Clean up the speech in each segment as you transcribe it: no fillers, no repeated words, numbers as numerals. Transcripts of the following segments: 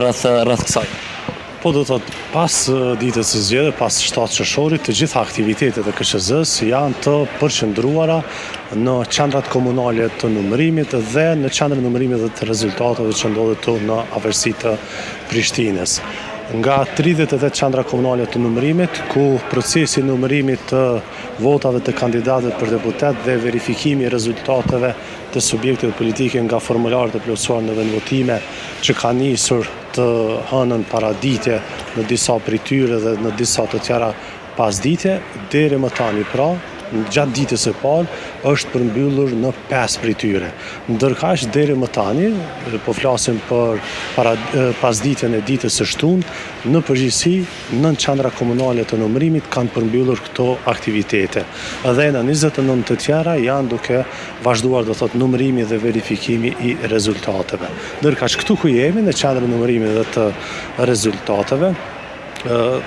rreth kësaj? Po do thot, pas ditës së zgjedhjeve, pas 7 qershorit, të gjitha aktivitetet e KSZ-s janë të përqendruara në qendrat komunale të numërimit dhe në qendrën e numërimit dhe të rezultateve që ndodhet këtu në afërsitë të Prishtinës. Nga 38 qendra komunale të numërimit, ku procesi i numërimit të votave të kandidatëve për deputet dhe verifikimi i rezultateve të subjekteve politike nga formularët e plotësuar në vendvotime që ka nisur të hënën paraditje në disa prej tyre dhe në disa të tjera pasditje, deri më tani pra, gjatë ditës së parë është përmbyllur në 5 prej tyre. Ndërkaq deri më tani, po flasim për pasditjen e ditës së shtunë, në përgjithësi 9 qendra komunale të numërimit kanë përmbyllur këto aktivitete. Edhe në 29 të tjera janë duke vazhduar do thot numërimi dhe verifikimi i rezultateve. Ndërkaq këtu ku jemi në qendrën e numërimit dhe të rezultateve,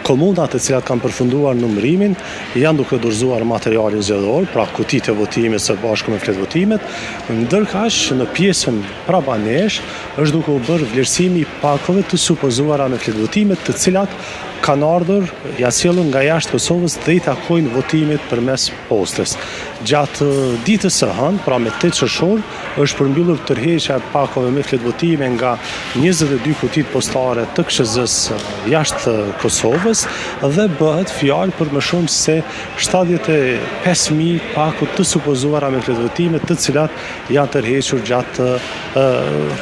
komunat të cilat kanë përfunduar numërimin janë duke dorëzuar materialin zgjedhor, pra kutitë e votimit së bashku me fletë-votimet, ndërkaq në pjesën prabanesh është duke u bërë vlerësimi i pakove të supozuara me fletë-votimet, të cilat kanë ardhur, janë sjellur nga jashtë Kosovës dhe i takojnë votimit përmes postës. Gjatë ditës së hënë, pra me 8 qershor, është përmbyllur tërheqja e pakove me fletë-votime nga 22 kutitë postare të KSZ-s jashtë Kosovës dhe bëhet fjalë për më shumë se 75.000 paku të supozuara me fletë-votime, të cilat janë tërhequr gjatë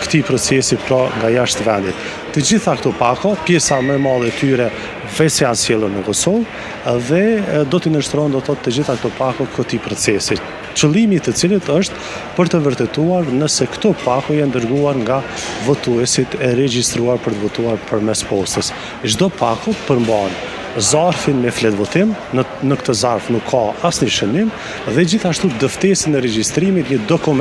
këtij procesi pra nga jashtë vendit. Të gjitha këto pako, pjesa më e madhe e tyre veç janë sjellur në Kosovë dhe do t'i nështron do thot të gjitha këto pako këtij procesi. Qëllimi i të cilit është për të vërtetuar nëse këto pako janë dërguar nga votuesit e regjistruar për të votuar përmes postës. Çdo pako përmban zarfin me fletë-votim, në këtë zarf nuk ka asnjë shënim dhe gjithashtu dëftesin e regjistrimit, një dokument